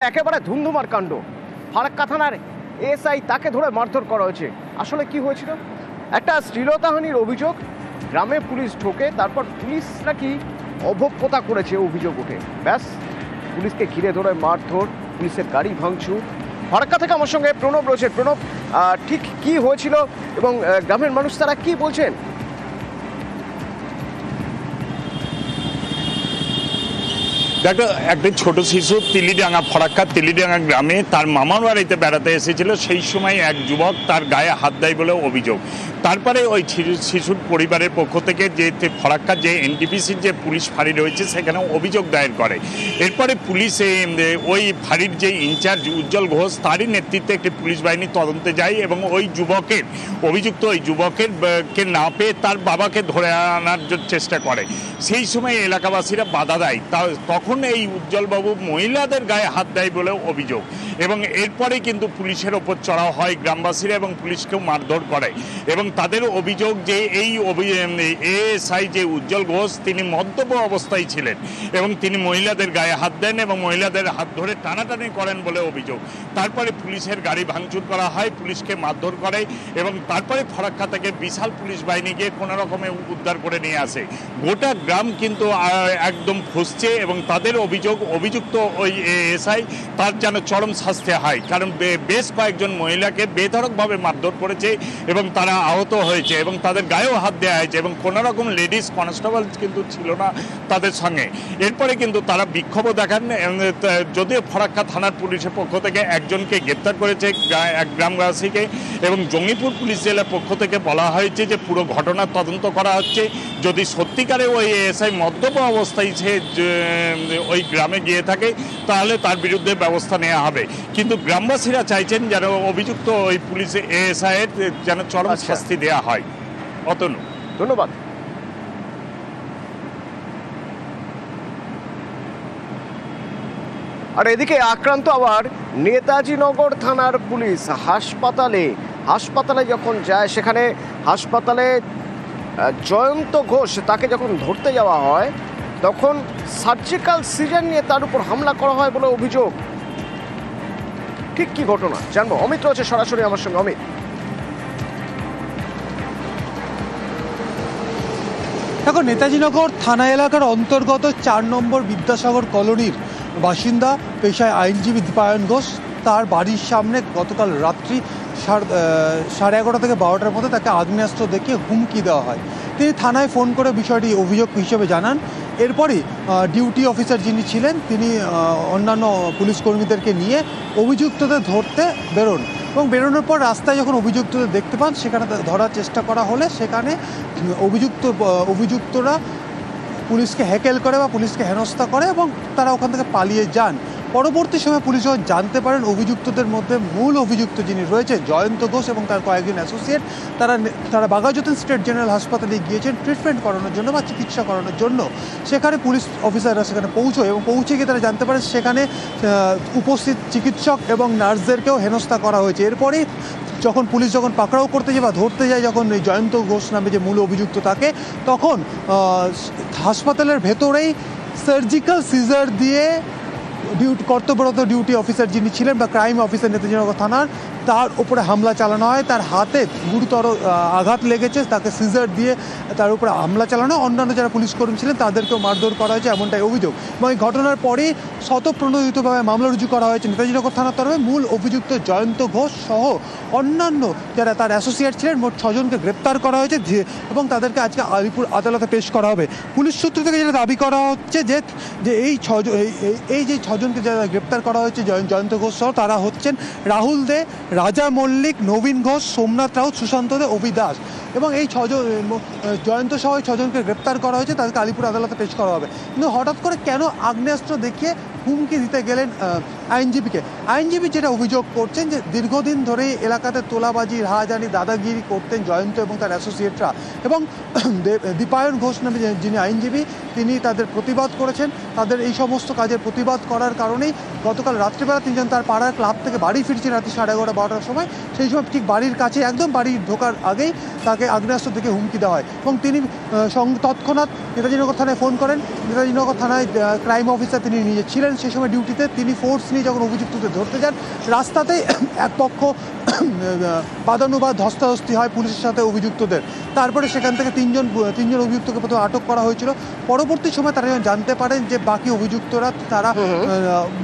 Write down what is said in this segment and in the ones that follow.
একেবারে ধুন্ধুমার কাণ্ড। ফারাক্কা থানার এসআই তাকে ধরে মারধর করা হয়েছে। আসলে কি হয়েছিল? একটা শ্লীলতাহানির অভিযোগ, গ্রামে পুলিশ ঢোকে, তারপর পুলিশ নাকি অভব্যতা করেছে অভিযোগ ওঠে, ব্যাস পুলিশকে ঘিরে ধরে মারধর, পুলিশের গাড়ি ভাঙচুর। ফারাক্কা থেকে আমার সঙ্গে প্রণব রয়েছে। প্রণব, ঠিক কি হয়েছিল এবং গ্রামের মানুষ তারা কি বলছেন? দেখো, একটা ছোট শিশু তিলিডাঙ্গা, ফরাক্কা তিলিডাঙ্গা গ্রামে তার মামার বাড়িতে বেড়াতে এসেছিল। সেই সময় এক যুবক তার গায়ে হাত দেয় বলে অভিযোগ। তারপরে ওই শিশুর পরিবারের পক্ষ থেকে যে ফরাক্কার যে এনটিপিসির যে পুলিশ ফাঁড়ি রয়েছে সেখানে অভিযোগ দায়ের করে। এরপরে পুলিশে ওই ফাঁড়ির যে ইনচার্জ উজ্জ্বল ঘোষ, তারই নেতৃত্বে একটি পুলিশ বাহিনী তদন্তে যায় এবং ওই যুবকের অভিযুক্ত ওই যুবকের কে না পেয়ে তার বাবাকে ধরে আনার চেষ্টা করে। সেই সময় এলাকাবাসীরা বাধা দেয়। তখন এই উজ্জ্বলবাবু মহিলাদের গায়ে হাত দেয় বলে অভিযোগ এবং এরপরে কিন্তু পুলিশের ওপর চড়াও হয় গ্রামবাসীরা এবং পুলিশকেও মারধর করে। এবং তাদের অভিযোগ যে এই এএসআই যে উজ্জ্বল ঘোষ, তিনি মদ্যপ অবস্থায় ছিলেন এবং তিনি মহিলাদের গায়ে হাত দেন এবং মহিলাদের হাত ধরে টানাটানি করেন বলে অভিযোগ। তারপরে পুলিশের গাড়ি ভাঙচুর করা হয়, পুলিশকে মারধর করে এবং তারপরে ফরাক্কা থেকে বিশাল পুলিশ বাহিনী গিয়ে কোনো রকমে উদ্ধার করে নিয়ে আসে। গোটা গ্রাম কিন্তু একদম ফুঁসছে এবং তাদের অভিযুক্ত ওই এএসআই তার যেন চরম শাস্তি হয়, কারণ বেশ কয়েকজন মহিলাকে বেধড়কভাবে মারধর করেছে এবং তারা আহত হয়েছে এবং তাদের গায়েও হাত দেওয়া হয়েছে এবং কোনো রকম লেডিস কনস্টেবল কিন্তু ছিল না তাদের সঙ্গে। এরপরে কিন্তু তারা বিক্ষোভও দেখান। যদিও ফরাক্কা থানার পুলিশের পক্ষ থেকে একজনকে গ্রেপ্তার করেছে, এক গ্রামবাসীকে, এবং জঙ্গিপুর পুলিশ জেলার পক্ষ থেকে বলা হয়েছে যে পুরো ঘটনার তদন্ত করা হচ্ছে। যদি সত্যিকারে ওই এএসআই মদ্যপ অবস্থায় সে ওই গ্রামে গিয়ে থাকে তাহলে তার বিরুদ্ধে ব্যবস্থা নেওয়া হবে। কিন্তু গ্রামবাসীরা চাইছেন যেন অভিযুক্ত ওই পুলিশ এএসআই এর যেন চরম শাস্তি দেওয়া হয়। অতনু, ধন্যবাদ। আর এদিকে আক্রান্ত আবার নেতাজি নগর থানার পুলিশ। হাসপাতালে যখন যায়, সেখানে হাসপাতালে জয়ন্ত ঘোষ তাকে যখন ধরতে যাওয়া হয় তখন সার্জিক্যাল সিজার নিয়ে তার উপর হামলা করা হয় বলে অভিযোগ। ঠিক কি ঘটনা জানবো, অমিত রয়েছে সরাসরি আমার সঙ্গে। অমিত, দেখো, নেতাজিনগর থানা এলাকার অন্তর্গত 4 নম্বর বিদ্যাসাগর কলোনির বাসিন্দা, পেশায় আইনজীবী দীপায়ন ঘোষ, তার বাড়ির সামনে গতকাল রাত্রি 11:30 থেকে 12টার মধ্যে তাকে আগ্নেয়াস্ত্র দেখিয়ে হুমকি দেওয়া হয়। তিনি থানায় ফোন করে বিষয়টি অভিযোগ হিসেবে জানান। এরপরই ডিউটি অফিসার যিনি ছিলেন তিনি অন্যান্য পুলিশ কর্মীদেরকে নিয়ে অভিযুক্তদের ধরতে বেরোন এবং বেরোনোর পর রাস্তায় যখন অভিযুক্তদের দেখতে পান সেখানে ধরার চেষ্টা করা হলে সেখানে অভিযুক্তরা পুলিশকে হ্যাকেল করে বা পুলিশকে হেনস্থা করে এবং তারা ওখান থেকে পালিয়ে যান। পরবর্তী সময় পুলিশ যখন জানতে পারেন অভিযুক্তদের মধ্যে মূল অভিযুক্ত যিনি রয়েছে জয়ন্ত ঘোষ এবং তার কয়েকজন অ্যাসোসিয়েট, তারা বাঘাযতীন স্টেট জেনারেল হাসপাতালে গিয়েছেন ট্রিটমেন্ট করানোর জন্য বা চিকিৎসা করানোর জন্য। সেখানে পুলিশ অফিসাররা সেখানে পৌঁছয় এবং পৌঁছে গিয়ে তারা জানতে পারে সেখানে উপস্থিত চিকিৎসক এবং নার্সদেরকেও হেনস্থা করা হয়েছে। এরপরেই পুলিশ যখন পাকড়াও করতে যায় বা ধরতে যায় যখন এই জয়ন্ত ঘোষ নামে যে মূল অভিযুক্ত তাকে, তখন হাসপাতালের ভেতরেই সার্জিক্যাল সিজার দিয়ে কর্তব্যরত ডিউটি অফিসার যিনি ছিলেন বা ক্রাইম অফিসার নেতাজিনগর থানার, তার উপরে হামলা চালানো হয়। তার হাতে গুরুতর আঘাত লেগেছে, তাকে সিজার দিয়ে তার উপরে হামলা চালানো। অন্যান্য যারা পুলিশ কর্মী ছিলেন তাদেরকেও মারধর করা হয়েছে, এমনটাই অভিযোগ। এবং এই ঘটনার পরেই স্বতঃপ্রণোদিতভাবে মামলা রুজু করা হয়েছে নেতাজিনগর থানার তরফে। মূল অভিযুক্ত জয়ন্ত ঘোষ সহ অন্যান্য যারা তার অ্যাসোসিয়েট ছিলেন মোট 6 জনকে গ্রেপ্তার করা হয়েছে এবং তাদেরকে আজকে আলিপুর আদালতে পেশ করা হবে। পুলিশ সূত্র থেকে যেটা দাবি করা হচ্ছে যে এই যে 6 জনকে যারা গ্রেপ্তার করা হয়েছে জয়ন্ত ঘোষ সহ, তারা হচ্ছেন রাহুল দে, রাজা মল্লিক, নবীন ঘোষ, সোমনাথ রাউত, সুশান্ত দে, অভি দাস। এবং এই 6 জন জয়ন্ত সহ 6 জনকে গ্রেপ্তার করা হয়েছে, তাদেরকে আলিপুর আদালতে পেশ করা হবে। কিন্তু হঠাৎ করে কেন আগ্নেয়াস্ত্র দেখিয়ে হুমকি দিতে গেলেন আইনজীবীকে? আইনজীবী যেটা অভিযোগ করছেন যে দীর্ঘদিন ধরেই এলাকাতে তোলাবাজি, রাহাজানি, দাদাগিরি করতেন জয়ন্ত এবং তার অ্যাসোসিয়েটরা, এবং দীপায়ন ঘোষ নামে যিনি আইনজীবী তিনি তাদের প্রতিবাদ করেছেন। তাদের এই সমস্ত কাজের প্রতিবাদ করার কারণেই গতকাল রাত্রিবেলা তিনজন তার পাড়ার ক্লাব থেকে বাড়ি ফিরছেন রাত্রি 11:30-12টার সময়। সেই সময় ঠিক বাড়ির কাছে একদম বাড়ি ঢোকার আগেই তাকে আগ্নেয়াস্ত্র থেকে হুমকি দেওয়া হয় এবং তিনি তৎক্ষণাৎ নেতাজিনগর থানায় ফোন করেন। নেতাজিনগর থানায় ক্রাইম অফিসার তিনি নিজে ছিলেন সেই সময় ডিউটিতে, তিনি ফোর্স নিয়ে যখন অভিযুক্তদের ধরতে যান, রাস্তাতেই এক পক্ষ বাদানুবাদ ধস্তাধস্তি হয় পুলিশের সাথে অভিযুক্তদের। তারপরে সেখান থেকে তিনজন অভিযুক্তকে প্রথমে আটক করা হয়েছিল। পরবর্তী সময় তারা যখন জানতে পারেন যে বাকি অভিযুক্তরা তারা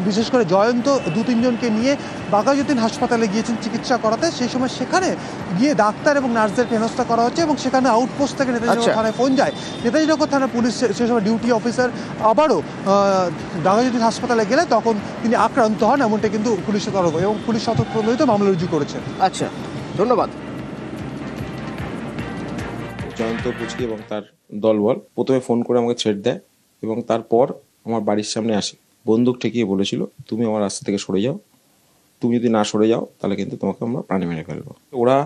বিশেষ করে জয়ন্ত 2-3 জনকে নিয়ে বাঘাযতীন হাসপাতালে গিয়েছেন চিকিৎসা করাতে, সেই সময় সেখানে গিয়ে ডাক্তার এবং নার্সদেরকে হেনস্থা করা হচ্ছে এবং সেখানে আউটপোস্ট থেকে নেতাজিনগর থানায় ফোন যায়। নেতাজিনগর থানার পুলিশ সেই সময় ডিউটি অফিসার আবারও বাঘাযতীন হাসপাতালে গেলে তখন তিনি আক্রান্ত হন, এমনটা কিন্তু পুলিশের তরফ এবং পুলিশ স্বতঃপ্রণোদিত মামলা রুজু করেছে। আচ্ছা, ধন্যবাদ। জয়ন্ত পুচকি এবং তার দলবল প্রথমে ফোন করে আমাকে থ্রেট দেয় এবং তারপর আমার বাড়ির সামনে আসে, বন্দুক ঠেকিয়ে বলেছিল তুমি আমার রাস্তা থেকে সরে যাও, তুমি যদি না সরে যাও তাহলে কিন্তু তোমাকে আমরা প্রাণে মেরে ফেলবো। ওরা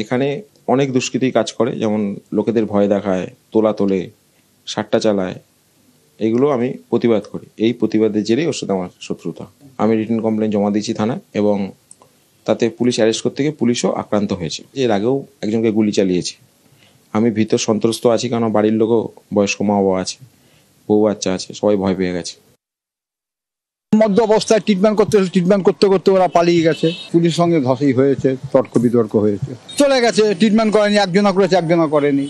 এখানে অনেক দুষ্কৃতি কাজ করে, যেমন লোকেদের ভয় দেখায়, তোলা তোলে, সাট্টা চালায়, এগুলো আমি প্রতিবাদ করি। এই প্রতিবাদের জেরেই ওর সাথে আমার শত্রুতা। আমি রিটেন কমপ্লেন জমা দিয়েছি থানায় এবং তাতে পুলিশ অ্যারেস্ট করতে গিয়ে পুলিশও আক্রান্ত হয়েছে। এর আগেও একজনকে গুলি চালিয়েছে। আমি ভীত সন্ত্রস্ত আছি, কারণ বাড়ির লোকও বয়স্ক মা বাবা আছে, বউ বাচ্চা আছে, সবাই ভয় পেয়ে গেছে। মধ্য অবস্থায় ট্রিটমেন্ট করতে করতে ওরা পালিয়ে গেছে। পুলিশের সঙ্গে ধসই হয়েছে, তর্ক বিতর্ক হয়েছে, চলে গেছে। ট্রিটমেন্ট করেনি, একজনা করেছে একজনা করেনি।